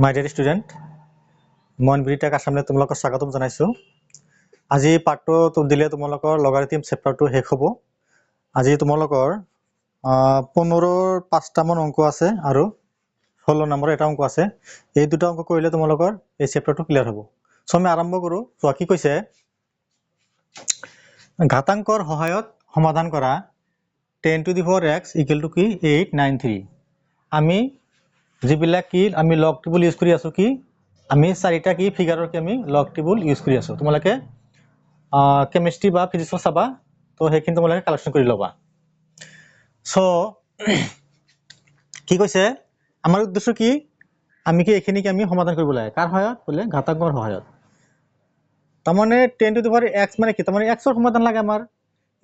মাই dear student, মই বিৰিটাক আসামলৈ তোমালোকক স্বাগতম জনাইছোঁ। আজি পাৰ্টটো দিলে তোমালোকৰ লগাৰিথম চেপ্টাৰটো শেষ হ'ব। আজি তোমালোকৰ 15ৰ 5টামান অংক আছে আৰু 16 নম্বৰ এটা অংক আছে। এই দুটা অংক কৰিলে তোমালোকৰ এই চেপ্টাৰটো ক্লিয়াৰ হ'ব। চ' আমি আৰম্ভ কৰোঁ। চোৱা কি কৈছে, ঘাতাংকৰ সহায়ত সমাধান কৰা 10 to the power x equal to কি 893। আমি যিবিলাক কি আমি লগ টেবুল ইউজ কৰি আছো, কি আমি চাৰিটা কি ফিগাৰৰ কি আমি লগ টেবুল ইউজ কৰি আছো। তোমালোকে কেমিষ্ট্ৰি বা ফিজিক্সত চাবা, তো সেইখিনি তোমালোকে কালেকশ্যন কৰি ল'বা। চ' কি কৈছে, আমাৰ উদ্দেশ্য কি, আমি কি এইখিনি কি আমি সমাধান কৰিব লাগে। কাৰ সহায়ত বোলে, ঘাতাংকৰ সহায়ত। তাৰমানে 10 to the power x মানে কি, তাৰমানে xৰ সমাধান লাগে আমাৰ।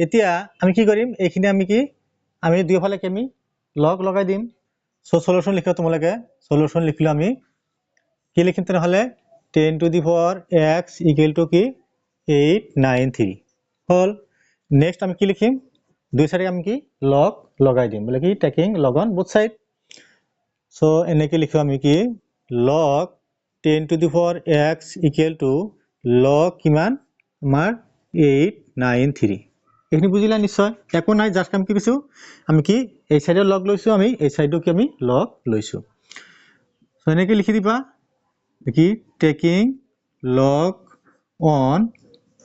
এতিয়া আমি কি কৰিম, এইখিনি আমি কি আমি দুয়োফালে কি আমি লগ লগাই দিম। চ' সলিউশ্যন লিখিলে তোমালোকে সলিউশ্যন লিখিলে আমি কি লিখিম তেনেহ'লে 10 to the power x equal to কি 893 হ'ল। নেক্সট আমি কি লিখিম, দুই চাইডে আমি কি লগ লগাই দিম, বোলে কি taking log on both side. চ' এনেকৈ লিখো আমি কি লগ 10 to the power x equal to লগ কিমান আমাৰ 893। এইখিনি বুজিলা নিশ্চয়, একো নাই, জাষ্ট আমি কি কৈছোঁ, আমি কি এই চাইডে লগ লৈছোঁ, আমি এই চাইডেও কি আমি লগ লৈছোঁ। চ' এনেকৈ লিখি দিবা কি টেকিং লগ অন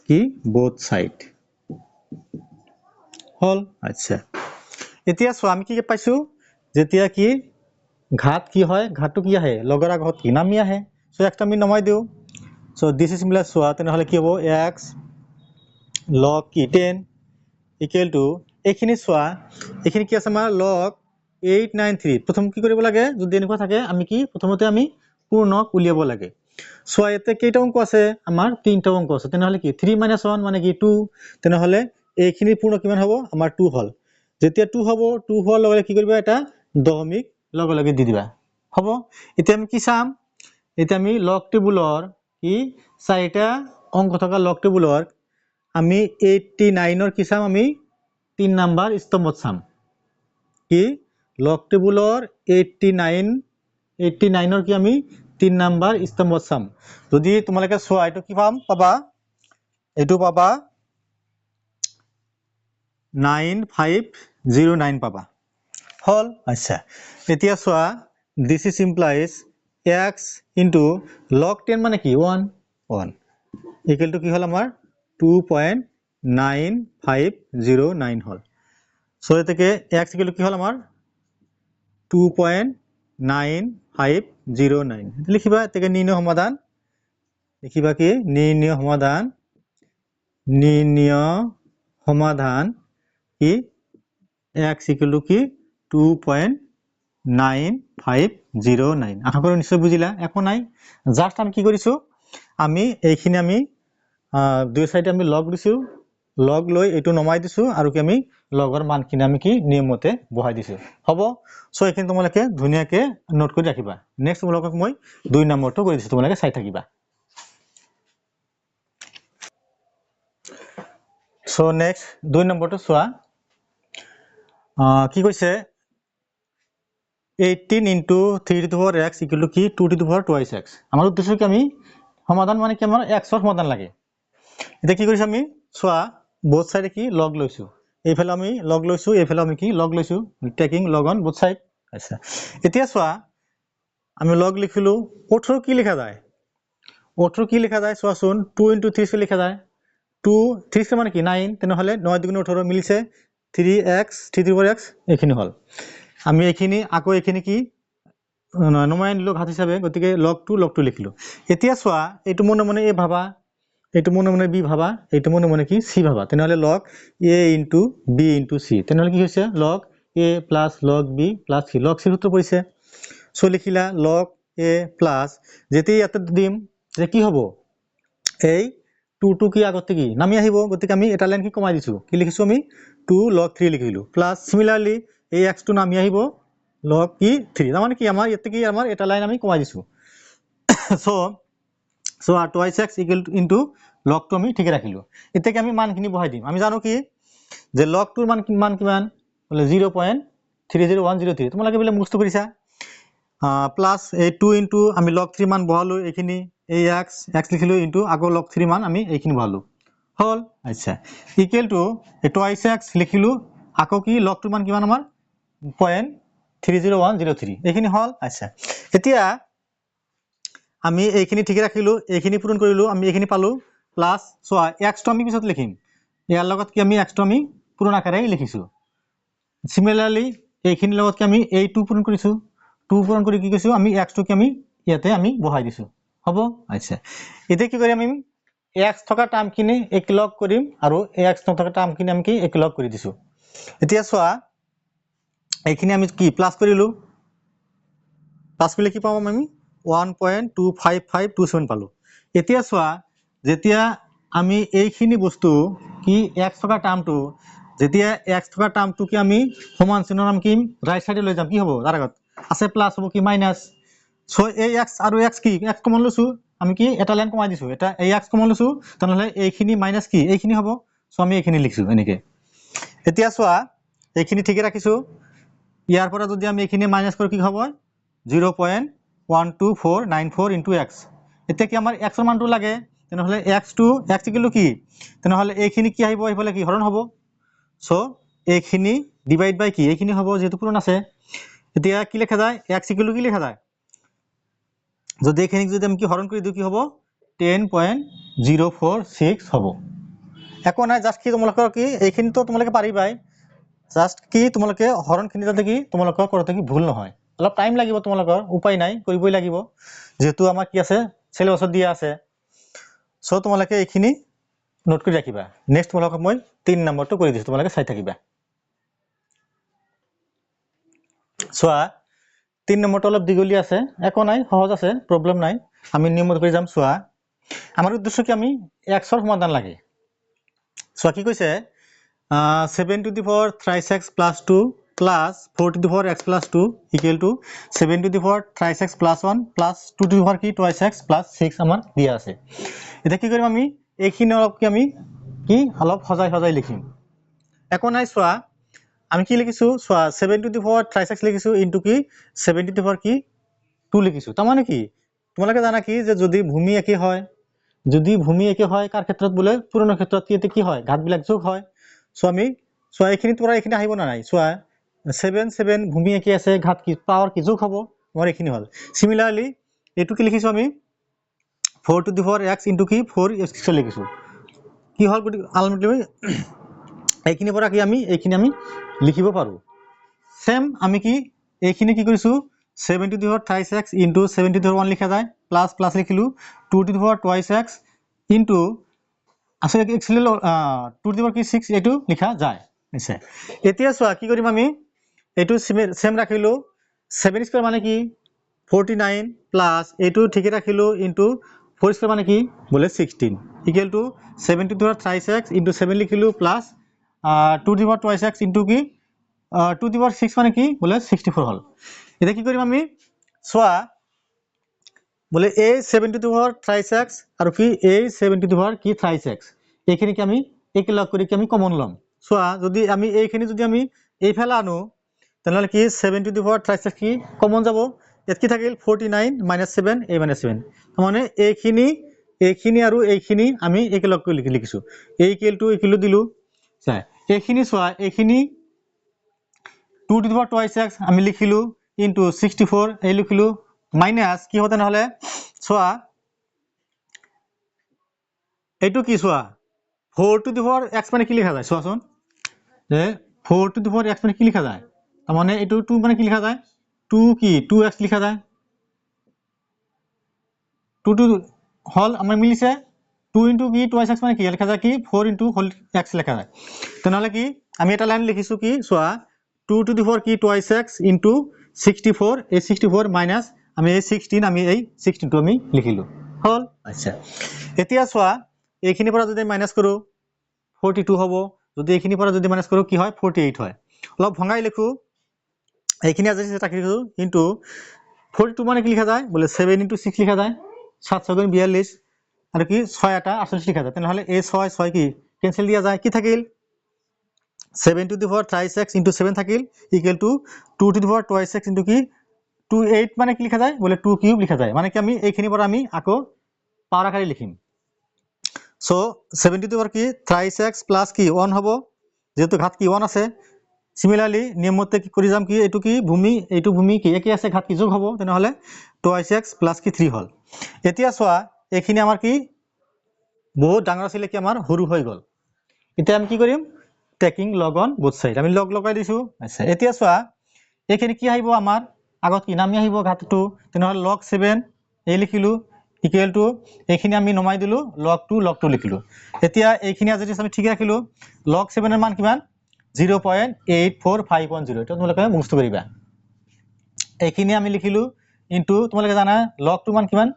কি বোথ সাইড হ'ল। আচ্ছা, এতিয়া চোৱা আমি কি পাইছোঁ, যেতিয়া কি ঘাত কি হয়, ঘাতটো কি আহে লগৰ আগত কি নামি আহে। চ' এক্সটা আমি নমাই দিওঁ। চ' দিছ ইজ মিলাই চোৱা তেনেহ'লে কি হ'ব, এক্স লগ কি 10 ইকুৱেল টু এইখিনি চোৱা, এইখিনি কি আছে আমাৰ লগ 893। প্ৰথম কি কৰিব লাগে, যদি এনেকুৱা থাকে আমি কি প্ৰথমতে আমি পূৰ্ণক উলিয়াব লাগে। চোৱা ইয়াতে কেইটা অংক আছে, আমাৰ 3টা অংক আছে। তেনেহ'লে কি 3 - 1 মানে কি 2। তেনেহ'লে এইখিনি পূৰ্ণ কিমান হ'ব, আমাৰ 2 হ'ল। যেতিয়া 2 হ'ব, 2 হোৱাৰ লগে লগে কি কৰিবা, এটা দশমিক লগে লগে দি দিবা, হ'ব। এতিয়া আমি কি চাম, এতিয়া আমি লগ টেবুলৰ কি চাৰিটা অংক থকা লগ টেবুলৰ আমি 89ৰ কি চাম, আমি 3 নম্বৰ স্তম্ভত চাম। কি লগ টেবুলৰ 89ৰ কি আমি 3 নম্বৰ স্তম্ভত চাম। যদি তোমালোকে চোৱা এইটো কি পাবা, এইটো পাবা 9509 পাবা হ'ল। আচ্ছা, এতিয়া চোৱা this is implies X into log 10 মানে কি 1 ইকুৱেল টু কি হ'ল আমাৰ 2.9509 হ'ল। চ' এতেকে এক্স ইকুৱেল টু কি হ'ল আমাৰ 2.9509 লিখিবা। এতেকে নিৰ্ণয় সমাধান লিখিবা, কি নিৰ্ণয় সমাধান কি এক্স ইকুৱেল টু কি 2.9509। আশা কৰোঁ নিশ্চয় বুজিলা, একো নাই, জাষ্ট আমি কি কৰিছোঁ, আমি এইখিনি আমি দুই চাইডে আমি লগ দিছোঁ, লগ লৈ এইটো নমাই দিছোঁ, আৰু কি আমি লগৰ মানখিনি আমি কি নিয়মতে বহাই দিছোঁ, হ'ব। চ' এইখিনি তোমালোকে ধুনীয়াকৈ নোট কৰি ৰাখিবা। নেক্সট তোমালোকক মই 2 নম্বৰটো কৰি দিছোঁ, তোমালোকে চাই থাকিবা। চ' নেক্সট 2 নম্বৰটো চোৱা, কি কৈছে 18 into 3 to the power x equal to কি 2 to the power twice x। আমাৰ উদ্দেশ্য কি, আমি সমাধান মানে কি আমাৰ এক্সৰ সমাধান লাগে। এতিয়া কি কৰিছোঁ, আমি চোৱা বোথ চাইডে কি লগ লৈছোঁ, এইফালে আমি লগ লৈছোঁ, এইফালে আমি কি লগ লৈছোঁ, taking log on both side. আচ্ছা, এতিয়া চোৱা আমি লগ লিখিলোঁ, 18 কি লিখা যায়, 18 কি লিখা যায় চোৱাচোন, 2 into 3 লিখা যায়। 2 3 মানে কি 9, তেনেহ'লে 9 × 2 = 18 মিলিছে, 3x 3 to the power x এইখিনি হ'ল। আমি এইখিনি আকৌ এইখিনি কি নমাই আনিলোঁ ঘাত হিচাপে, গতিকে লগটো লিখিলোঁ। এতিয়া চোৱা এইটো মনে মনে এ ভাবা, এইটো মনে মনে বি ভাবা, এইটো মনে মনে কি চি ভাবা। তেনেহ'লে লগ এ ইনটু বি ইনটু চি, তেনেহ'লে কি হৈছে লগ A plus log B plus C, লগ চিৰ সূত্ৰ পৰিছে। চ' লিখিলা লগ এ প্লাছ, যেতিয়া ইয়াতে দিম যে কি হ'ব, এই 2 কি আগতে কি নামি আহিব, গতিকে আমি এটা লাইন কি কমাই দিছোঁ, কি লিখিছোঁ আমি 2 log 3 লিখিলোঁ, প্লাছ চিমিলাৰলি এই এক্সটো নামি আহিব লগ কি 3, তাৰমানে কি আমাৰ ইয়াতে কি আমাৰ এটা লাইন আমি কমাই দিছোঁ। চ' টুৱাইচ এক্স ইকুৱেল ইনটু লগটো আমি ঠিকে ৰাখিলোঁ। এতিয়া কি আমি মানখিনি বহাই দিম। আমি জানো কি যে লগটোৰ মান কিমান বোলে 0.30103। তোমালোকে বোলে মুখস্থ কৰিছা, প্লাছ এই 2 ইনটু আমি লগ 3 মান বহালো এইখিনি এই x লিখিলো ইনটু আগৰ লগ 3 মান আমি এইখিনি বহালো হল আচ্ছা ইকুৱেল টু এই টুৱাইস x লিখিলো আকৌ কি লগ 2 মান কিমান আমাৰ 0.30103 এইখিনি হল আচ্ছা এতিয়া আমি এইখিনি ঠিক ৰাখিলো এইখিনি পূৰণ কৰিলো আমি এইখিনি পালো প্লাস সোয়া x টো আমি পিছত লিখিম ইয়াৰ লগত কি আমি x টো আমি পূৰণ আকাৰে লিখিছো সিমিলাৰলি এইখিনি লগত কি আমি এই 2 পূৰণ কৰিছো 2 পূৰণ কৰি কি কৈছো আমি x টো কি আমি ইয়াতে আমি বহাই দিছো হ'ব আচ্ছা এতিয়া কি কৰিম আমি x থকা টাৰ্মখিনি একলগ কৰিম আৰু x নথকা টাৰ্মখিনি আমি কি একলগ কৰি দিছো এতিয়া সোয়া এইখিনি আমি কি প্লাস কৰিলো প্লাস কৰিলে কি পাম আমি 1.25527 পালো এতিয়া সোয়া যেতিয়া আমি এইখিনি বস্তু কি x থকা টাৰ্মটো যেতিয়া x থকা টাৰ্মটো কি আমি সমান চিহ্নৰ নাম কি ৰাইট সাইডে লৈ যাম কি হ'ব তাৰ আগত আছে প্লাস হ'ব কি মাইনাস সো এই x আৰু x কি x কমন লৈছো আমি কি এটা লাইন কমাই দিছো এটা এই x কমন লৈছো তাহলে এইখিনি মাইনাস কি এইখিনি হ'ব সো আমি এইখিনি লিখিছো এনেকে এতিয়া সোয়া এইখিনি ঠিকে ৰাখিছো ইয়াৰ পৰা যদি আমি এইখিনি মাইনাস কৰো কি হ'ব 0.12494 into x এতিয়া কি আমাৰ x ৰ মানটো লাগে তেনেহলে x ইকুৱেল টু কি তেনেহলে এইখিনি কি আহিব এইফালে কি হৰণ হ'ব সো এইখিনি ডিভাইড বাই কি এইখিনি হ'ব যেহেতু পূৰণ আছে এতিয়া কি লেখা যায় x ইকুৱেল টু কি লেখা যায় যদি এইখিনি যদি আমি কি হৰণ কৰি দিও কি হ'ব 10.046 হ'ব একো নাই জাস্ট কি তোমালোকৰ কি এইখিনি তো তোমালোকে পাৰিবাই জাস্ট কি তোমালোকে হৰণখিনি যাতে কি তোমালোকৰ কৰতে কি ভুল নহয় অলপ টাইম লাগিব তোমালোকৰ উপায় নাই কৰিবই লাগিব যেহেতু আমাৰ কি আছে সিলেবাসত দিয়া আছে সো তোমালোকে এইখিনি নোট কৰি ৰাখিবা নেক্সট তোমালোকক মই 3 নম্বৰটো কৰি দিছো তোমালোকে চাই থাকিবা সোয়া 3 নম্বৰটো অলপ দীঘলীয়া আছে একো নাই সহজ আছে প্ৰবলেম নাই আমি নিয়মত কৰি যাম সোয়া আমাৰ উদ্দেশ্য কি আমি x ৰ সমাধান লাগে সোয়া কি কৈছে 7 to the power thrice x plus 2 plus 4 to the power x plus 2 equal to 7 to the power thrice x plus 1 plus 2 to the power কি twice x plus 6 আমাৰ দিয়া আছে এটা কি কৰিম আমি এইখিনি অলপ কি আমি কি অলপ সজাই লিখিম একো নাই সোয়া আমি কি লিখিছো সোয়া 7 to the power thrice x লিখিছো ইনটু কি 7 to the power কি 2 লিখিছো তাৰ মানে কি তোমালোকে জানা কি যে যদি ভূমি একে হয় কাৰ ক্ষেত্ৰত বোলে পূৰণৰ ক্ষেত্ৰত কি হয় ঘাতবিলাক যোগ হয় সো আমি সোয়া এইখিনি তোৰা এইখিনি আহিব না নাই সোয়া 7 ভূমি একে আছে ঘাত কি পাৱাৰ কি যোগ হ'ব মোৰ এইখিনি হল সিমিলাৰলি এটু কি লিখিছো আমি 4 to the power x into কি 4x লিখিছো কি হল আলটিমেটলি এইখিনি পৰা কি আমি এইখিনি আমি লিখিব পাৰো সেম আমি কি এইখিনি কি কৰিছো 7 to the power thrice x into 7 to the power 1 লিখা যায় প্লাস প্লাস লিখিলো 2 to the power twice x into আসলে কি এক্সেল 2 to the power কি 6 এটু লিখা যায় নিশ্চয় এতিয়া সোয়া কি কৰিম আমি এটু সেম ৰাখিলো 7 স্কয়াৰ মানে কি 49 প্লাস এটু ঠিকে ৰাখিলো ইনটু 4 স্কয়ার মানে কি বলে 16 equal to 7 to the power thrice x into 7 লিখিলো plus 2 to the power twice x into কি 2 to the power 6 মানে কি বলে 64 হল এটা কি কৰিম আমি সোয়া বলে a 7 to the power thrice x আৰু কি a 7 to the power কি thrice x এইখিনি কি আমি একলগ কৰি কি আমি কমন লম সোয়া যদি আমি এইখিনি যদি আমি এইফালে আনো তাহলে কি 7 to the power thrice x কি কমন যাব এত কি থাকিল 49 - 7 a - 7 মানে এইখিনি আৰু এইখিনি আমি একলগ কৰি লিখিছো a ইকুৱেল টু দিলু চাই এইখিনি সোয়া এইখিনি 2 to the power twice x আমি লিখিলো ইনটু 64 এই লিখিলো মাইনাস কি হতে নহলে সোয়া এইটু কি সোয়া 4 to the power x মানে কি লেখা যায় সোয়াছন যে 4 to the power x মানে কি লেখা যায় তার মানে এইটু 2 মানে কি লেখা যায় 2 কি 2x লেখা যায় 2 হল আমার মিলিছে 2 into কি twice x মানে কি লেখা যায় কি 4 into whole x লেখা যায় তাহলে কি আমি এটা লাইন লিখিছো কি সোয়া 2 to the power কি twice x into 64 এই 64 মাইনাস আমি এই 16 আমি এই 16 টো আমি লিখিলো হল আচ্ছা এতিয়া সোয়া এইখিনি পৰা যদি মাইনাস কৰো 42 হ'ব যদি এইখিনি পৰা যদি মাইনাস কৰো কি হয় 48 হয় অলপ ভঙাই লিখো এইখিনি আজি ৰাখিছো কিন্তু 42 মানে কি লিখা যায় বলে 7 into 6 লিখা যায় 7 6 42 আর কি 6 8 48 লিখা যায় তাহলে এই 6 6 কি ক্যান্সেল দিয়া যায় কি থাকিল 7 to the power thrice x into 7 থাকিল equal to 2 to the power twice x into কি 28 মানে কি লিখা যায় বলে 2 কিউব লিখা যায় মানে কি আমি এইখিনি পৰা আমি আকৌ পাৱাৰ আকাৰে লিখিম সো 72 এর কি thrice x প্লাস কি 1 হবে যেহেতু ঘাত কি 1 আছে সিমিলারলি নিয়ম মতে কি কৰি যাম কি এইটো ভূমি কি একে আছে ঘাত কি যোগ হ'ব তেনেহলে 2x প্লাস কি 3 হল এতিয়া সোয়া এইখিনি আমাৰ কি বহুত ডাঙৰ আছিল কি আমাৰ সৰু হৈ গল এতিয়া আমি কি কৰিম taking log on both side আমি লগ লগাই দিছো আচ্ছা এতিয়া সোয়া এইখিনি কি আহিব আমাৰ আগত কি নামি আহিব ঘাতটো তেনেহলে log 7 এই লিখিলো ইকুয়াল টু এইখিনি আমি নমাই দিলো log 2 লিখিলো এতিয়া এইখিনি যদি আমি ঠিক ৰাখিলো log 7 এৰ মান কিমান 0.8450 এটা তোমালোকে মুখস্থ কৰিবা এইখিনি আমি লিখিলো ইনটু তোমালোকে জানা log 2 মান কিমান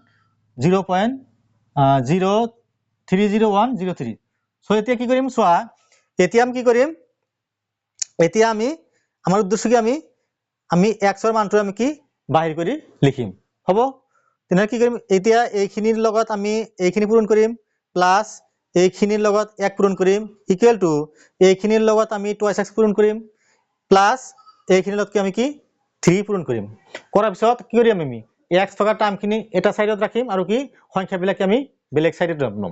0.030103 সো এতিয়া কি কৰিম সোয়া এতিয়া আমি কি কৰিম এতিয়া আমি আমাৰ উদ্দেশ্য কি আমি x এৰ মানটো আমি কি বাহিৰ কৰি লিখিম হ'ব তেনে কি কৰিম এতিয়া এইখিনিৰ লগত আমি এইখিনি পূৰণ কৰিম প্লাস এইখিনিৰ লগত 1 পূৰণ কৰিম ইকুয়াল টু এইখিনিৰ লগত আমি 2x পূৰণ কৰিম প্লাস এইখিনিৰ লগত আমি কি 3 পূৰণ কৰিম কৰাৰ পিছত কি কৰিম আমি x থকা টাৰ্মখিনি এটা সাইডত ৰাখিম আৰু কি সংখ্যাবিলাক আমি বেলেগ সাইডত ৰাখম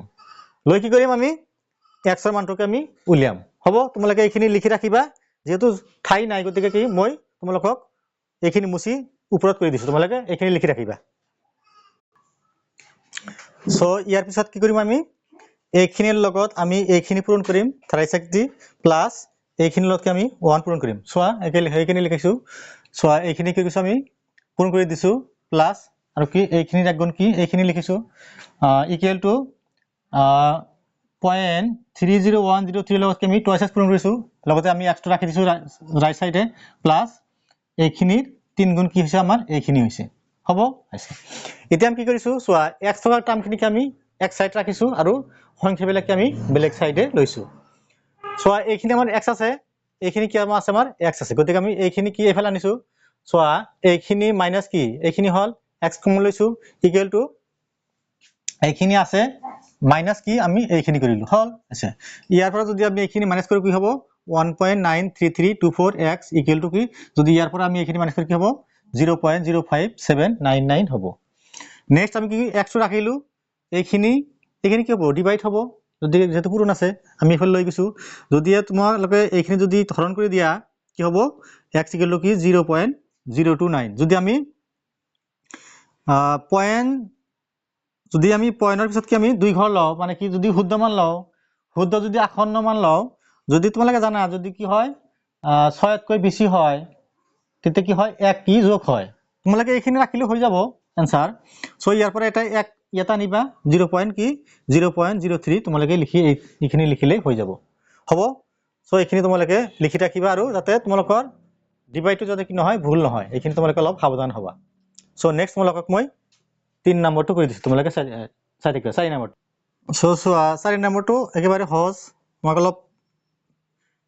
লৈ কি কৰিম আমি x এৰ মানটোকে আমি উলিয়াম হ'ব তোমালোকে এইখিনি লিখি ৰাখিবা যেহেতু ঠাই নাই গতিকে কি মই তোমালোকক এইখিনি মুছি ওপৰত কৰি দিছো তোমালোকে এইখিনি লিখি ৰাখিবা সো ইয়াৰ পিছত কি কৰিম আমি এইখিনিৰ লগত আমি এইখিনি পূৰণ কৰিম 36 দি প্লাস এইখিনিৰ লগত আমি 1 পূৰণ কৰিম সোয়া এইখিনি লিখিছো সোয়া এইখিনি কি কৈছো আমি পূৰণ কৰি দিছো প্লাস আৰু কি এইখিনি একগুণ কি এইখিনি লিখিছো ইকুয়াল টু 0.30103 লগত আমি 2x পূৰণ কৰিছো লগতে আমি x টো ৰাখি দিছো ৰাইট সাইডে প্লাস এইখিনিৰ 3 গুণ কি হৈছে আমাৰ এইখিনি হৈছে হ'ব আছে এতিয়া আমি কি কৰিছো সোয়া x থকা টাৰ্মখিনি কি আমি এক সাইড ৰাখিছো আৰু সংখ্যাবিলাক আমি বেলেগ সাইডে লৈছো সোয়া এইখিনি আমাৰ x আছে এইখিনি কি আমাৰ আছে আমাৰ x আছে গতিকে আমি এইখিনি কি এফালে আনিছো সোয়া এইখিনি মাইনাস কি এইখিনি হল x কমন লৈছো ইকুয়াল টু এইখিনি আছে মাইনাস কি আমি এইখিনি কৰিলো হল আছে ইয়াৰ পৰা যদি আমি এইখিনি মাইনাস কৰি কি হ'ব 1.93324x ইকুয়াল টু কি যদি ইয়াৰ পৰা আমি এইখিনি মাইনাস কৰি কি হ'ব 0.05799 হ'ব নেক্সট আমি কি x টো ৰাখিলো এইখিনি কি হ'ব ডিভাইড হ'ব যদি যেটো পূৰণ আছে আমি এফাল লৈ গৈছো যদি তোমালোকে এইখিনি যদি হৰণ কৰি দিয়া কি হ'ব x ইকুয়াল টু কি 0.029 যদি আমি পয়েন্ট যদি আমি পয়েন্টৰ পিছত কি আমি দুই ঘৰ লও মানে কি যদি শুদ্ধ মান লও শুদ্ধ যদি আসন্ন মান লও যদি তোমালোকে জানা যদি কি হয় 6 তকৈ বেছি হয় তেতে কি হয় এক কি যোগ হয় তোমালোকে এইখিনি ৰাখিলে হৈ যাব आंसर সো ইয়াৰ পৰা এটা নিবা 0.03 তোমালোকে লিখি এইখিনি লিখিলে হৈ যাব হ'ব সো এইখিনি তোমালোকে লিখি ৰাখিবা আৰু যাতে তোমালোকৰ ডিভাইডটো যাতে কি নহয় ভুল নহয় এইখিনি তোমালোকে অলপ সাৱধান হ'বা সো নেক্সট তোমালোকক মই 3 নম্বৰটো কৰি দিছো তোমালোকে চাই থাকিবা 4 নম্বৰ সো 4 নম্বৰটো একেবাৰে সহজ মই অলপ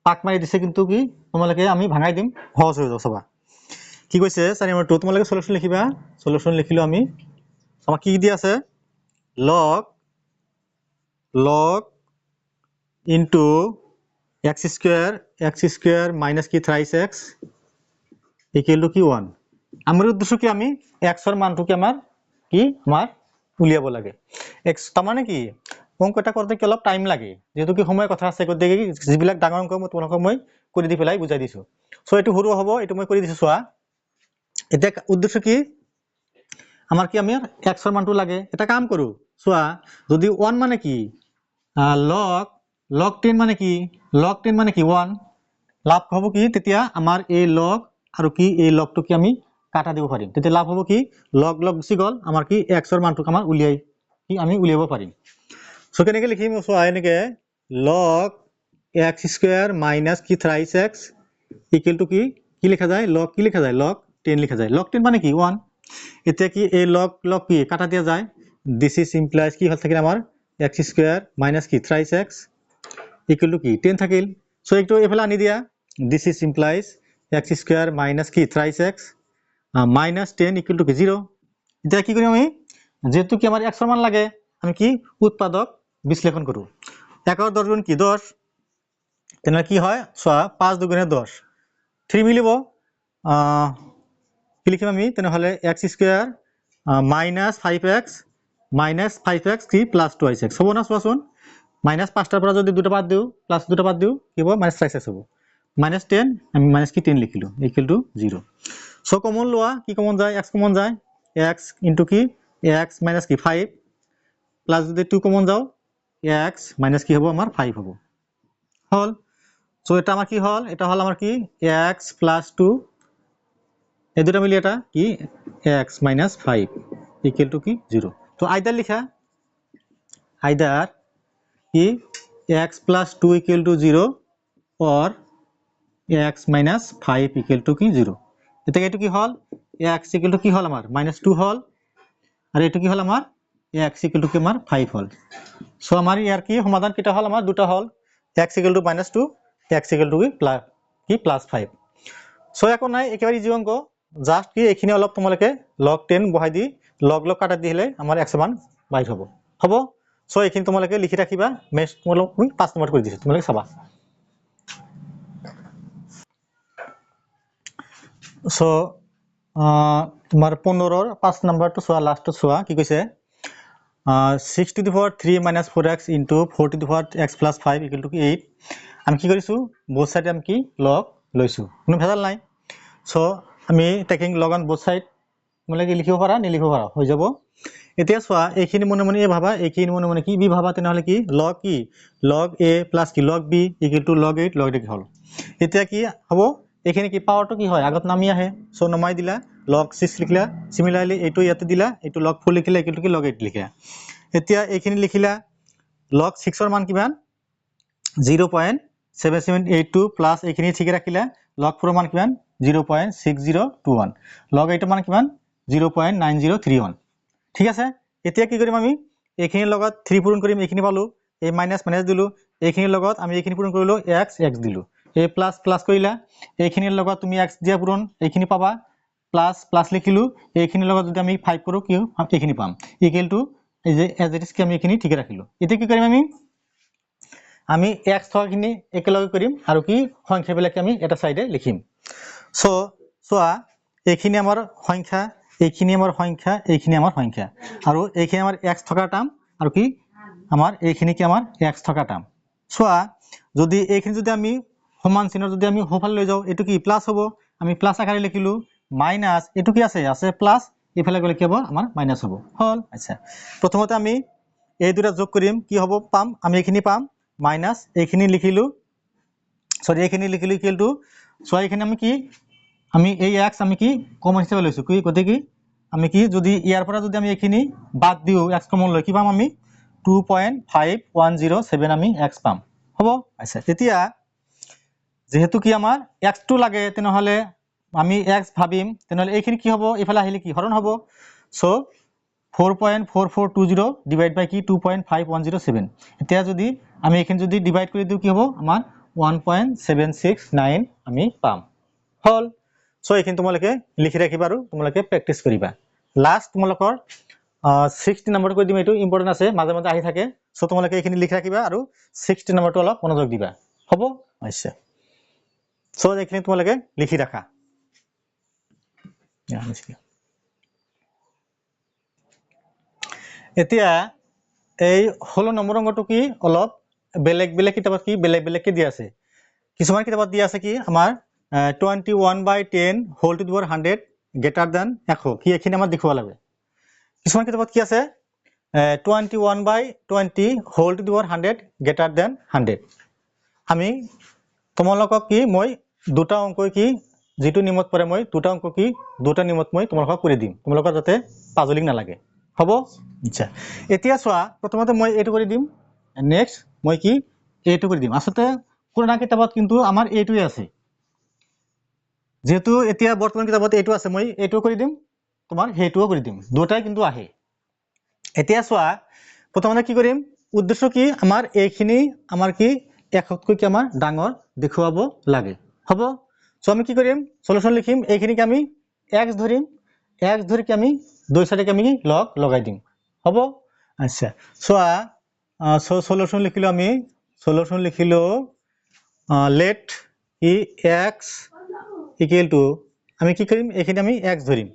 পাক মাৰি দিছে কিন্তু কি তোমালোকে আমি ভাঙাই দিম সহজ হৈ যাব সবা কি কৈছে 4 নম্বৰটো তোমালোকে সলিউশন লিখিবা সলিউশন লিখিলো আমি আমাক কি দি আছে log into x square minus কি thrice x equal to কি 1 আমাৰ উদ্দেশ্য কি আমি x এৰ মানটো কি আমাৰ উলিয়াব লাগে x তাৰ মানে কি অঙ্কটা করতে কি অলপ টাইম লাগে যেহেতু কি সময় কথা আছে গতিকে যিবিলাক ডাঙৰ অঙ্ক মই তোমালোকক মই কৰি দি পেলাই বুজাই দিছো সো এটো সৰু হ'ব এটো মই কৰি দিছো সোয়া এটা উদ্দেশ্য কি আমাৰ কি আমি x এৰ মানটো লাগে এটা কাম কৰো সোয়া যদি 1 মানে কি log 10 মানে কি log 10 মানে কি 1 লাভ হ'ব কি তেতিয়া আমাৰ এই log আৰু কি এই লগটো কি আমি কাটা দিব পাৰিম তেতিয়া লাভ হ'ব কি log গুচি গল আমাৰ কি x এৰ মানটো আমাৰ উলিয়াব পাৰিম সো কেনেকৈ লিখিম সোয়া এনেকৈ log x square minus কি thrice x equal to কি লিখা যায় log কি লিখা যায় log 10 লিখা যায় log 10 মানে কি 1 এতিয়া কি এই log কি কাটা দিয়া যায় this is implies কি হল থাকিল আমাৰ x square minus কি thrice x equal to কি 10 থাকিল সো একটু এফালে আনি দিয়া this is implies x square minus কি thrice x minus 10 equal to কি 0 এতিয়া কি কৰিম আমি যেহেতু কি আমাৰ x এৰ মান লাগে আমি কি উৎপাদক বিশ্লেষণ কৰো 1 আর 10 গুণ কি 10 তেনে কি হয় 5 2 গুণে 10 3 মিলিব কি লিখিম আমি তেনেহ'লে x square minus 5x minus 5x কি প্লাছ 2x হ'ব না চোৱাচোন মাইনাছ 5টাৰ পৰা যদি দুটা বাদ দিওঁ প্লাছ দুটা বাদ দিওঁ কি হ'ব মাইনাছ 5x হ'ব মাইনাছ 10 আমি মাইনাছ কি 10 লিখিলোঁ ইকুৱেল টু 0 সো কমন লোৱা কি কমন যায় x কমন যায় x ইনটু কি x মাইনাছ কি 5 প্লাছ যদি 2 কমন যাও x মাইনাছ কি হ'ব আমাৰ 5 হ'ব হল সো এটা আমাৰ কি হল এটা হল আমাৰ কি x প্লাছ 2 এই দুটা মিলি এটা কি x minus 5 equal to কি 0 তো আইদার লিখা আইদার কি x plus 2 equal to 0 or x minus 5 equal to কি 0 এটা কি কি হল x equal to কি হল আমার -2 হল আর এটা কি হল আমার x equal to কি আমার 5 হল সো আমার ইয়ার কি সমাধান কিটা হল আমার দুটা হল x equal to -2 x equal to কি প্লাস 5 সো এখন নাই একেবারে ইজি অঙ্ক জাস্ট কি এখানে অলপ তোমালকে log 10 বহাই দি log কাটা দিলে আমার 100 মান বাইর হবো হবো সো এখানে তোমালকে লিখি রাখিবা মেশ তোমালক 5 নম্বর করে দিছি তোমালকে চাবা সো তোমার 15 এর 5 নাম্বারটো সোয়া লাস্ট সোয়া কি কইছে 6 to the power 3 minus 4x into 4 to the power x plus 5 equal to 8 আমি কি করিছো বোথ সাইডে আমি কি log লইছো কোনো ভেজাল নাই সো আমি taking log on both side মানে কি লিখিব পারা নি লিখিব পারা হৈ যাব এতিয়া সোয়া এইখিনি মনে মনে এ ভাবা এইখিনি মনে মনে কি বি ভাবা তেনহলে কি log a plus কি log b equal to log 8 log 8 হল এতিয়া কি হবো এখানে কি পাওয়ারটো কি হয় আগত নামি আহে সো নমাই দিলা log 6 লিখলা সিমিলারলি এটো ইয়াতে দিলা এটো log 4 লিখিলা equal to কি log 8 লিখা এতিয়া এইখিনি লিখিলা log 6 এর মান কিমান 0.7782 প্লাস এইখিনি ঠিক রাখিলা log 4 এর মান কিমান 0.6021 log 8 এর মান কিমান 0.9031 ঠিক আছে এতিয়া কি কৰিম আমি এইখিনি লগত 3 পূৰণ কৰিম এইখিনি পালো এই মাইনাস মাইনাস দিলু এইখিনি লগত আমি এইখিনি পূৰণ কৰিলো x x দিলু এই প্লাস প্লাস কৰিলা এইখিনিৰ লগত তুমি x দিয়া পূৰণ এইখিনি পাবা প্লাস প্লাস লিখিলু এইখিনিৰ লগত যদি আমি 5 কৰো কি এইখিনি পাম ইকুৱেল টু এই যে এজ ইট ইজ কি আমি এইখিনি ঠিক ৰাখিলো এতিয়া কি কৰিম আমি x থকাখিনি একেলগে কৰিম আৰু কি সংখ্যাবিলাক আমি এটা সাইডে লিখিম সো সোয়া এইখিনি আমাৰ সংখ্যা এইখিনি আমাৰ সংখ্যা এইখিনি আমাৰ সংখ্যা আৰু এইখিনি আমাৰ x থকা টাৰ্ম আৰু কি আমাৰ এইখিনি কি আমাৰ x থকা টার্ম সোয়া যদি এইখিনি যদি আমি সমান চিহ্ন যদি আমি হোফাল লৈ যাও এটো কি প্লাস হ'ব আমি প্লাস আকারে লিখিলু মাইনাস এটো কি আছে আছে প্লাস এফালে গলে কি হ'ব আমাৰ মাইনাস হ'ব হল আচ্ছা প্ৰথমতে আমি এই দুটা যোগ কৰিম কি হ'ব পাম আমি এইখিনি পাম মাইনাস এইখিনি লিখিলু সরি এইখিনি লিখিলু ইকুয়াল টু সো এইখিনি আমি কি আমি এই x আমি কি কমন হিসাবে লৈছো কি কতে কি আমি কি যদি ইয়াৰ পৰা যদি আমি এইখিনি বাদ দিও x কমন লৈ কি পাম আমি 2.5107 আমি x পাম হ'ব আচ্ছা এতিয়া যেহেতু কি আমাৰ x2 লাগে তেনহলে আমি x ভাবিম তেনহলে এইখিনি কি হ'ব ইফালে আহিলে কি হৰণ হ'ব সো 4.4420 ডিভাইড বাই কি 2.5107 এতিয়া যদি আমি এইখিনি যদি ডিভাইড কৰি দিও কি হ'ব আমাৰ 1.769 আমি পাম হল সো এইখিনি তোমালকে লিখি ৰাখিবা আৰু তোমালকে প্ৰ্যাকটিস কৰিবা লাস্ট তোমালকৰ 60 নম্বৰ কৈ দিম এটো ইম্পৰ্টেন্ট আছে মাঝে মাঝে আহি থাকে সো তোমালকে এইখিনি লিখি ৰাখিবা আৰু 60 নম্বৰটো অলপ মনোযোগ দিবা হ'ব আচ্ছা সো এইখিনি তোমালকে লিখি ৰাখা এতিয়া এই 16 নম্বৰ অংকটো কি অলপ বেলেগ বেলেগ কিতাপত কি বেলেগ বেলেগ কি দিয়া আছে কিছুমান কিতাপত দিয়া আছে কি আমাৰ 21/10 whole to the power 100 greater than 100 কি এখানে আমাৰ দেখুৱা লাগে কিছুমান কিতাপত কি আছে 21/20 whole to the power 100 greater than 100 আমি তোমালোকক কি মই দুটা অংক কি যেটো নিমত পৰে মই দুটা অংক কি দুটা নিমত মই তোমালোকক কৰি দিম তোমালোকৰ যাতে পাজলিং না লাগে হ'ব আচ্ছা এতিয়া সোয়া প্ৰথমতে মই এটো কৰি দিম নেক্সট মই কি এটো কৰি দিম আসলে পুৰণা কিতাপত কিন্তু আমাৰ এটোই আছে যেহেতু এতিয়া বৰ্তমান কিতাপত এটো আছে মই এটো কৰি দিম তোমাৰ হেটোও কৰি দিম দুটাই কিন্তু আহে এতিয়া সোয়া প্ৰথমতে কি কৰিম উদ্দেশ্য কি আমাৰ এইখিনি আমাৰ কি একতকৈ কি আমাৰ ডাঙৰ দেখুৱাব লাগে হ'ব সো আমি কি কৰিম সলিউশন লিখিম এইখিনি কি আমি x ধৰিম x ধৰি কি আমি দুই সাইডে কি আমি লগ লগাই দিম হ'ব আচ্ছা সোয়া সো সলিউশন লিখিলো আমি সলিউশন লিখিলো let e x equal to আমি কি কৰিম এইখিনি আমি x ধৰিম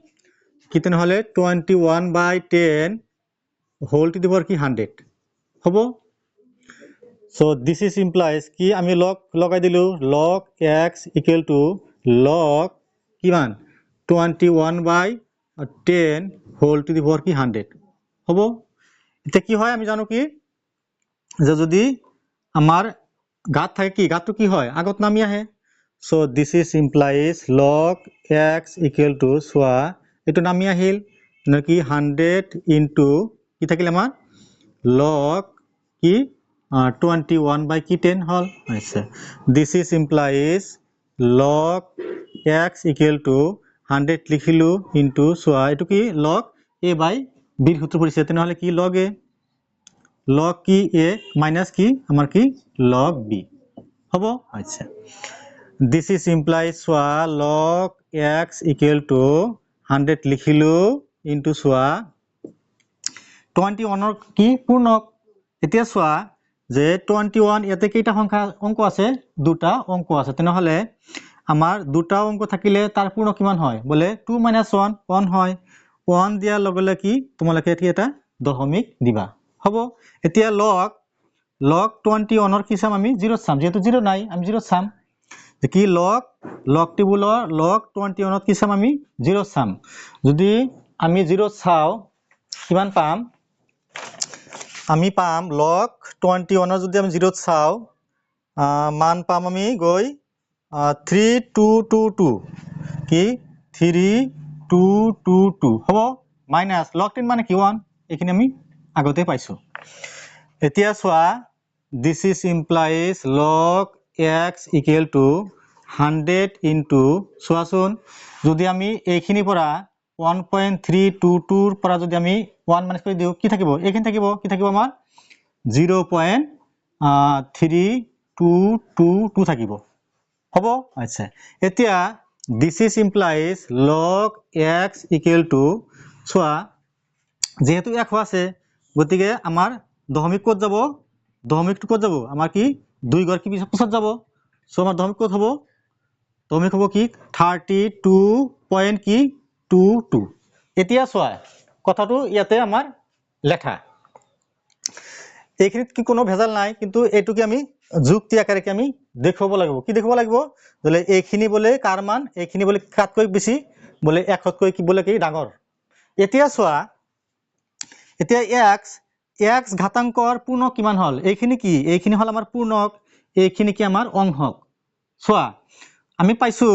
কি তেনেহলে 21/10 হোল টু দি পাৱাৰ কি 100 হ'ব so this is implies কি আমি log লগাই দিলো log x equal to log কিমান 21/10 হোল টু দি পাৱাৰ কি 100 হ'ব এটা কি হয় আমি জানো কি যে যদি আমাৰ গাত থাকে কি গাতটো কি হয় আগত নামি আহে so this is implies log x equal to সোয়া এটো নামি আহিল নাকি 100 into কি থাকিল আমাৰ log কি 21/10 হল আচ্ছা this is implies log x equal to 100 লিখিলো into সোয়া এটো কি log a by b ৰ সূত্ৰ পৰিছে তেনেহলে কি log a log কি a minus কি আমাৰ কি log b হ'ব আচ্ছা this is implies soya log x equal to 100 লিখিলো into সোয়া 21 ৰ কি পূৰ্ণক এতিয়া সোয়া যে 21 ইয়াতে কেইটা সংখ্যা অংক আছে দুটা অংক আছে তেনেহলে আমাৰ দুটা অংক থাকিলে তাৰ পূৰ্ণ কিমান হয় বলে 2 - 1 1 হয় 1 দিয়াৰ লগে লগে কি তোমালোকে এটি এটা দশমিক দিবা হ'ব এতিয়া log 21 ৰ কি চাম আমি 0 চাম যেহেতু 0 নাই আমি 0 চাম যে কি log টেবুলৰ log 21 ত কি চাম আমি 0 চাম যদি আমি 0 চাও কিমান পাম আমি পাম log 21 ৰ যদি আমি 0 চাও মান পাম আমি গৈ 3222 কি 3222 হ'ব মাইনাস log 10 মানে কি 1 এইখিনি আমি আগতে পাইছো এতিয়া সোয়া this is implies log x equal to 100 into সোয়াচোন যদি আমি এইখিনি পৰা 1.322 ৰ পৰা যদি আমি 1 মাইনাস কৰি দিও কি থাকিব এইখিনি থাকিব কি থাকিব আমাৰ 0.3222 থাকিব হ'ব আচ্ছা এতিয়া this is implies log x equal to সোয়া যেহেতু এক আছে গতিকে আমাৰ দশমিক ক'ত যাব দশমিকটো ক'ত যাব আমাৰ কি 2 ঘৰ কি পিছত যাব সো আমাৰ দশমিক ক'ত হ'ব দশমিক হ'ব কি 32.22 এতিয়া সোয়া কথাটো ইয়াতে আমাৰ লেখা এইখিনিত কি কোনো ভেজাল নাই কিন্তু এটু কি আমি যুক্তি আকাৰে কি আমি দেখুৱাব লাগিব কি দেখুৱাব লাগিব বলে এইখিনি বলে কাৰ মান এইখিনি বলে কাতকৈ বেছি বলে একতকৈ কি বলে কি ডাঙৰ এতিয়া সোয়া এতিয়া x ঘাতাংকৰ পূৰ্ণক কিমান হল এইখিনি কি এইখিনি হল আমাৰ পূৰ্ণক এইখিনি কি আমাৰ অংশক সোয়া আমি পাইছো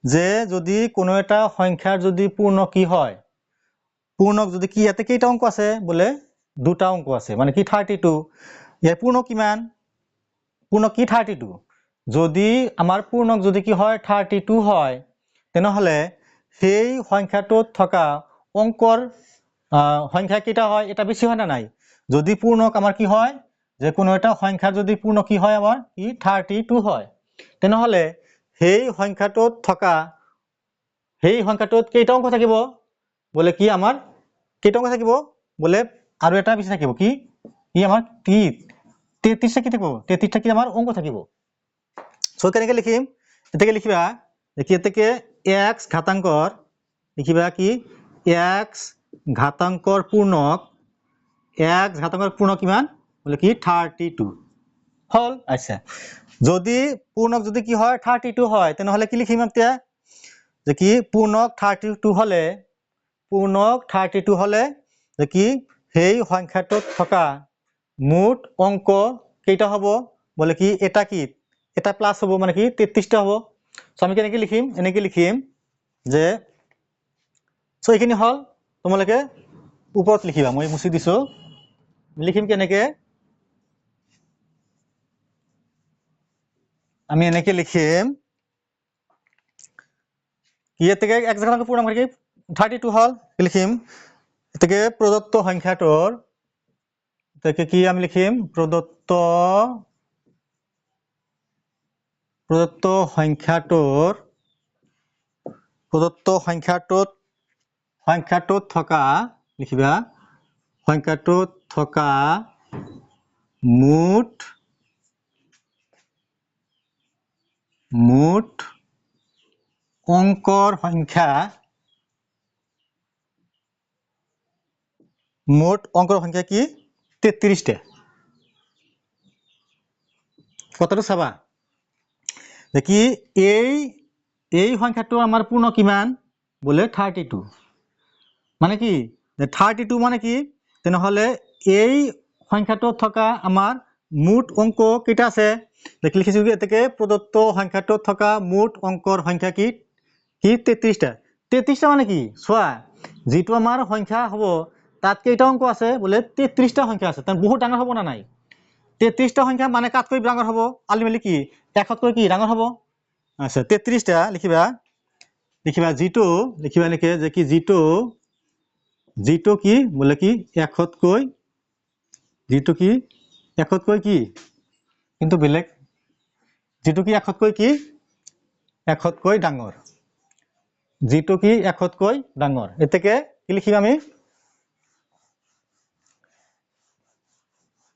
যে যদি কোনো এটা সংখ্যাৰ যদি পূৰ্ণ কি হয় পূৰ্ণক যদি কি ইয়াতে কেইটা অংক আছে বলে দুটা অংক আছে মানে কি 32 ইয়াৰ পূৰ্ণক কিমান পূৰ্ণক কি 32 যদি আমাৰ পূৰ্ণক যদি কি হয় 32 হয় তেনেহলে সেই সংখ্যাটোত থকা অংকৰ সংখ্যা কেইটা হয় এটা বেছি হয় না নাই যদি পূৰ্ণক আমাৰ কি হয় যে কোনো এটা সংখ্যাৰ যদি পূৰ্ণ কি হয় আমাৰ কি 32 হয় তেনেহলে সেই সংখ্যাটোত থকা সেই সংখ্যাটোত কেইটা অংক থাকিব বলে কি আমাৰ কেইটা অংক থাকিব বলে আৰু এটা বেছি থাকিব কি ই আমাৰ 33 টা কি থাকিব 33 টা কি আমাৰ অংক থাকিব সো কেনেকৈ লিখিম এতেকে লিখিবা দেখি এতেকে x ঘাতাংকৰ লিখিবা কি x ঘাতাংকৰ পূৰ্ণক x ঘাতাংকৰ পূৰ্ণ কিমান বলে কি 32 হল আচ্ছা যদি পূৰ্ণক যদি কি হয় 32 হয় তেনেহলে কি লিখিম এতিয়া যে কি পূৰ্ণক 32 হলে যে কি সেই সংখ্যাটোত থকা মুঠ অংক কেইটা হ'ব বলে কি এটা প্লাস হ'ব মানে কি 33 টা হ'ব সো আমি কেনেকৈ লিখিম এনেকৈ লিখিম যে সো এইখিনি হল তোমালোকে ওপৰত লিখিবা মই মুছি দিছো লিখিম কেনেকৈ আমি এনেকৈ লিখিম কি এতেকে এক ঘাতাংক পূৰ্ণ মানে কি 32 হল লিখিম এতেকে প্ৰদত্ত সংখ্যাটোৰ এতেকে কি আমি লিখিম প্ৰদত্ত সংখ্যাটোত থকা লিখিবা সংখ্যাটোত থকা মুঠ অঙ্কৰ সংখ্যা মোট অঙ্কৰ সংখ্যা কি 33টা কথাটো চাবা যে কি এই সংখ্যাটো আমাৰ পূৰ্ণ কিমান বলে 32 মানে কি 32 মানে কি তেনেহলে এই সংখ্যাটো থকা আমাৰ মুঠ অঙ্ক কেইটা আছে দেখি লিখিছো কি এতেকে প্ৰদত্ত সংখ্যাটো থকা মুঠ অঙ্কৰ সংখ্যা কি 33টা 33টা মানে কি চোৱা যেটো আমাৰ সংখ্যা হ'ব তাত কেইটা অঙ্ক আছে বলে 33টা সংখ্যা আছে তান বহুত ডাঙৰ হ'ব না নাই 33টা সংখ্যা মানে কাতকৈ ডাঙৰ হ'ব আলটিমেটলি কি একতকৈ কি ডাঙৰ হ'ব আচ্ছা 33টা লিখিবা যেটো লিখিবা নেকি যে কি যেটো কি বলে কি একতকৈ যেটো কি একতকৈ কি কিন্তু বেলেগ যেটো কি একতকৈ ডাঙৰ যেটো কি একতকৈ ডাঙৰ এতেকে কি লিখিম আমি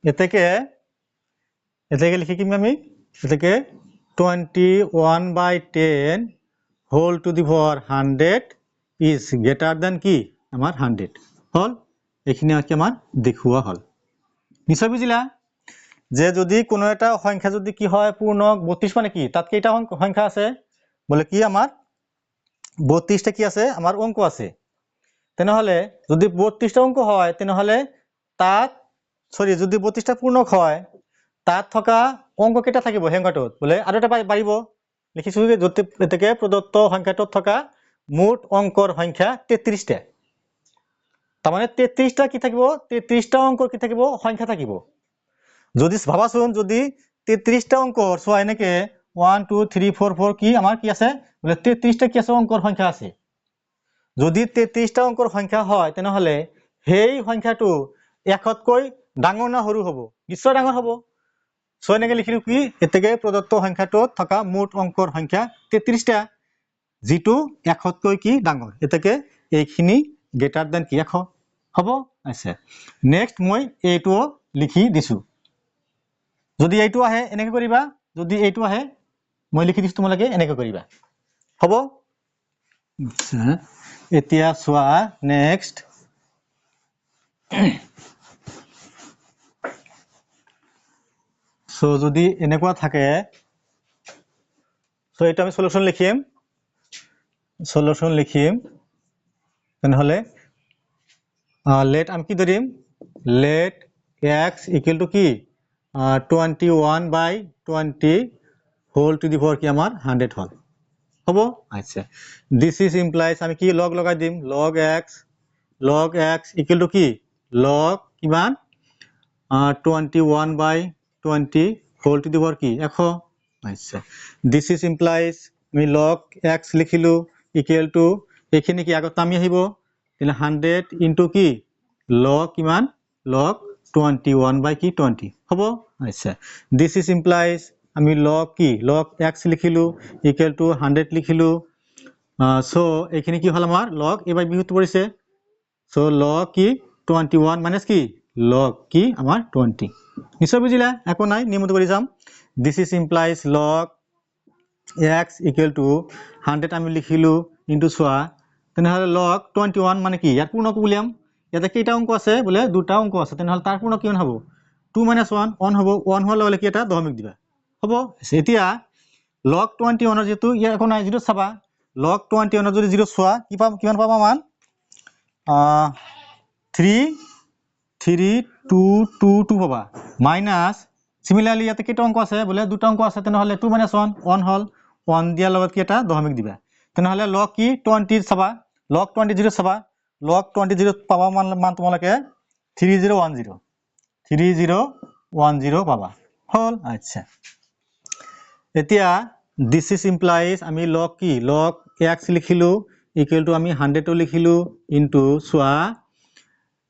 এতেকে লিখি কিম আমি এতেকে 21/10 whole to the power 100 is greater than কি আমাৰ 100 হল এখিনি কি আমাৰ দেখুৱা হল নিশ্চয় বুজিলা যে যদি কোনো এটা সংখ্যা যদি কি হয় পূৰ্ণ 32 মানে কি তাত কেইটা সংখ্যা আছে বলে কি আমাৰ 32টা কি আছে আমাৰ অঙ্ক আছে তেনেহলে যদি 32টা অঙ্ক হয় তেনেহলে তাত সৰি যদি 32টা পূৰ্ণক হয় তাত থকা অঙ্ক কেইটা থাকিব সংখ্যাটোত বলে আৰু এটা পাৰিব লিখিছো যে যদি এতেকে প্ৰদত্ত সংখ্যাটোত থকা মুঠ অঙ্কৰ সংখ্যা 33টা তাৰমানে 33টা কি থাকিব 33টা অঙ্কৰ কি থাকিব সংখ্যা থাকিব যদি ভাবাচোন যদি 33টা অঙ্কৰ সোয়া এনেকে 1 2 3 4 4 কি আমাৰ কি আছে বলে 33টা কি আছে অঙ্কৰ সংখ্যা আছে যদি 33টা অঙ্কৰ সংখ্যা হয় তেনেহলে সেই সংখ্যাটো একতকৈ ডাঙৰ না সৰু হ'ব নিশ্চয় ডাঙৰ হ'ব সো এনেকে লিখিলো কি এতেকে প্ৰদত্ত সংখ্যাটোত থকা মুঠ অঙ্কৰ সংখ্যা 33টা যেটো একতকৈ কি ডাঙৰ এতেকে এইখিনি গ্ৰেটাৰ দেন কি 100 হ'ব আছে নেক্সট মই এইটো লিখি দিছো যদি এইটো আহে এনেকে কৰিবা যদি এইটো আহে মই লিখি দিছো তোমালোকে এনেকে কৰিবা হ'ব এতিয়া সোয়া নেক্সট সো যদি এনেকুৱা থাকে সো এটা আমি সলিউশন লিখিম তেনেহলে let আমি কি ধরিম let x equal to কি 21/20 whole to the power কি আমার 100 হল হব আচ্ছা this is implies আমি কি log লগাই দিম log x equal to কি log কিমান 21/20 whole to the power কি 100 আচ্ছা this is implies আমি log x লিখিলো equal to এখানে কি আগত আমি আহিব তাহলে 100 into কি log কিমান log 21/20 হব আচ্ছা this is implies আমি log কি log x লিখিলো equal to 100 লিখিলো সো এখানে কি হল আমার log এবাই বিহুত পৰিছে সো log কি 21 minus কি log কি আমাৰ 20 নিশ্চয় বুঝিলা একো নাই নিয়মত কৰি যাম this is implies log x equal to 100 আমি লিখিলো into সোয়া তেনেহলে log 21 মানে কি ইয়াৰ পূৰ্ণক উলিয়াম ইয়াতে কেইটা অঙ্ক আছে বলে দুটা অঙ্ক আছে তেনেহলে তাৰ পূৰ্ণ কিমান হ'ব 2 - 1 হ'ব 1 হলে হলে কি এটা দশমিক দিবা হ'ব এতিয়া log 21 এর যেহেতু ইয়াৰ একো নাই যেটো চাবা log 21 এর যদি 0 সোয়া কি পাম কিমান পাবা মান 33222 পাবা মাইনাস সিমিলারলি ইয়াতে কেইটা অঙ্ক আছে বলে দুটা অঙ্ক আছে তেনেহলে 2 - 1 1 হল 1 দিয়াৰ লগত কি এটা দশমিক দিবা তেনেহলে log কি 20 চাবা log 20 চাবা log 20 পাবা মান তোমালোকে 3010 পাবা হল আচ্ছা এতিয়া this is implies আমি log কি log x লিখিলো equal to আমি 100 লিখিলো into সোয়া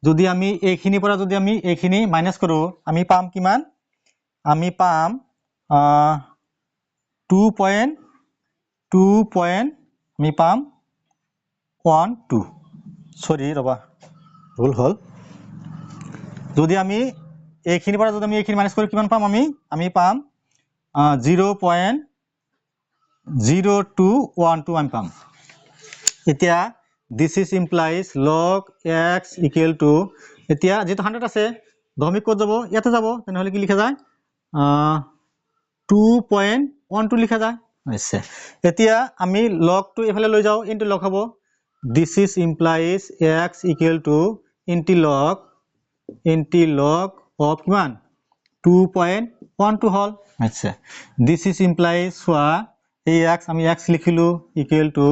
যদি আমি এইখিনি পৰা যদি আমি এইখিনি মাইনাস কৰো আমি পাম কিমান আমি পাম 2 আমি পাম 12 সৰি ৰবা ভুল হল যদি আমি এইখিনি পৰা যদি আমি এইখিনি মাইনাস করি কিমান পাম আমি পাম 0.2 0 to 1 to আমি পাম এতিয়া this is implies log x equal to এতিয়া যেটো 100 আছে দশমিক কত যাব ইয়াতে যাব তেনেহলে কি লিখা যায় 2.12 লিখা যায় আছে এতিয়া আমি log টো এফালে লৈ যাও ইনটু log হ'ব this is implies x equal to into log of কিমান 2.12 হল আচ্ছা this is implies সোয়া এই x আমি x লিখিলো equal to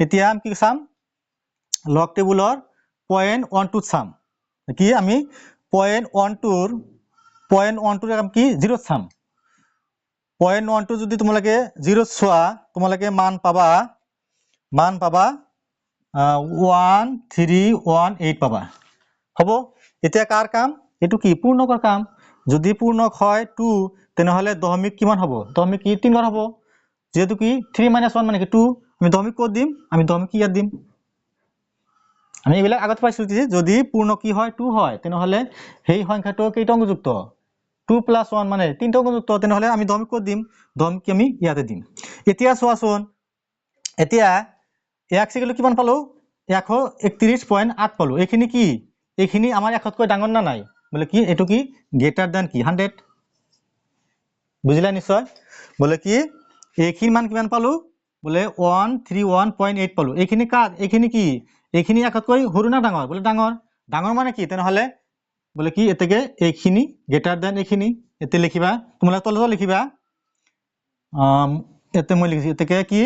এতিয়া আমি কি চাম log টেবুলৰ 0.12 চাম কি আমি 0.12 ৰ কাম কি 0 চাম 0.12 যদি তোমালোকে 0 চোৱা তোমালোকে মান পাবা 1318 পাবা হ'ব এতিয়া কাৰ কাম এটো কি পূৰ্ণকৰ কাম যদি পূৰ্ণক হয় 2 তেনেহলে দশমিক কিমান হ'ব দশমিক কি 3 বাৰ হ'ব যেহেতু কি 3 - 1 মানে কি 2 আমি দশমিক কত দিম আমি দশমিক কি ইয়াত দিম আমি এবিলাক আগত পাইছো যে যদি পূৰ্ণ কি হয় 2 হয় তেনেহলে সেই সংখ্যাটো কেইটা অংকযুক্ত 2 + 1 মানে 3টা অংকযুক্ত তেনেহলে আমি দশমিক কত দিম দশমিক আমি ইয়াতে দিম এতিয়া চোৱাচোন এতিয়া x ইকুৱেল কিমান পালো 131.8 পালো এইখিনি কি এইখিনি আমাৰ একতকৈ ডাঙৰ না নাই বলে কি এটো কি গ্ৰেটাৰ দ্যান কি 100 বুজিলা নিশ্চয় বলে কি এইখিনি মান কিমান পালো বলে 131.8 পালো এইখিনি কাক এইখিনি কি এইখিনি একতকৈ সৰু না ডাঙৰ বলে ডাঙৰ মানে কি তেনেহলে বলে কি এতেকে এইখিনি গ্ৰেটাৰ দ্যান এইখিনি এতে লিখিবা তোমালোকে তলত লিখিবা এতে মই লিখিছো এতেকে কি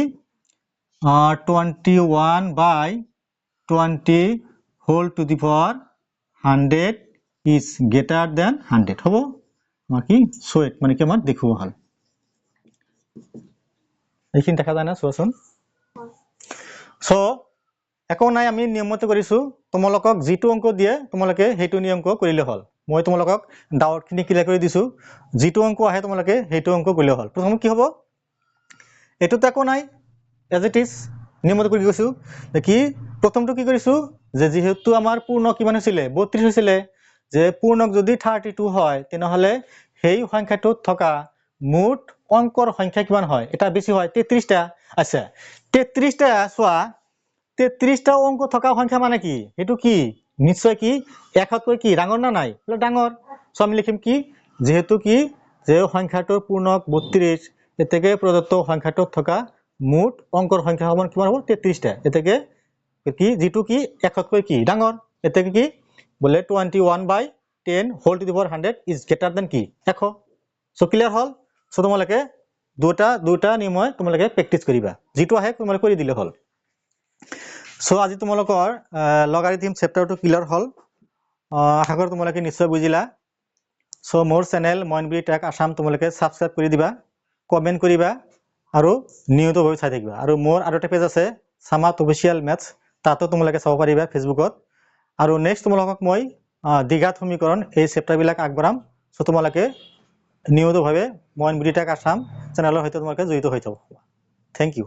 21/20 whole to the power 100 is greater than 100 হবো মাকি সোয়েট মানে কি আমার দেখো হল এইখিনি দেখা যায় না সোয়াসন সো একো নাই আমি নিয়মতে কৰিছো তোমালোকক যেটো অংক দিয়ে তোমালোকে হেতু নিয়ম কৰিলে হল মই তোমালোকক ডাউট খিনি ক্লিয়াৰ কৰি দিছো যেটো অংক আহে তোমালোকে হেতু অংক কৰিলে হল প্ৰথম কি হ'ব এটোতে একো নাই as it is নিয়মতে কৰি গৈছো দেখি প্ৰথমটো কি কৰিছো যে যেহেতু আমাৰ পূৰ্ণ কিমান আছিল 32 হৈছিল যে পূৰ্ণক যদি 32 হয় তেনেহলে সেই সংখ্যাটোত থকা মুঠ অংকৰ সংখ্যা কিমান হয় এটা বেছি হয় 33 টা আচ্ছা 33 টা সোয়া 33 টা অংক থকা সংখ্যা মানে কি এটো কি নিশ্চয় কি একতকৈ কি ডাঙৰ না নাই বলে ডাঙৰ সো আমি লিখিম কি যেহেতু কি যে সংখ্যাটোৰ পূৰ্ণক 32 এতেকে প্ৰদত্ত সংখ্যাটোত থকা মুঠ অংকৰ সংখ্যা সমান কিমান হ'ব 33 টা এতেকে কি যেটো কি একতকৈ কি ডাঙৰ এতেকে কি বলে 21/10 whole to the power 100 is greater than কি 100 সো ক্লিয়াৰ হল সো তোমালোকে দুটা নিয়ম তোমালোকে প্ৰেক্টিস কৰিবা যেটো আহে তোমালোকে কৰি দিলে হল সো আজি তোমালোকৰ লগাৰিথম চেপ্টাৰটো ক্লিয়াৰ হল আশা কৰো তোমালোকে নিশ্চয় বুজিলা সো মোৰ চেনেল মইনবি টেক আসাম তোমালোকে সাবস্ক্ৰাইব কৰি দিবা কমেন্ট কৰিবা আৰু নিয়মিতভাৱে চাই থাকিবা আৰু মোৰ আৰু এটা পেজ আছে সামাত অফিশিয়াল মেথছ তাতো তোমালোকে চাব পাৰিবা ফেসবুকত আৰু নেক্সট তোমালোকক মই দ্বিঘাত সমীকৰণ এই চেপ্টাৰ বিলাক আগবঢ়াম সো তোমালোকে নিয়মিতভাৱে মইনবি টেক আসাম চেনেলৰ সৈতে তোমালোকে জড়িত হৈ থাকা থ্যাংক ইউ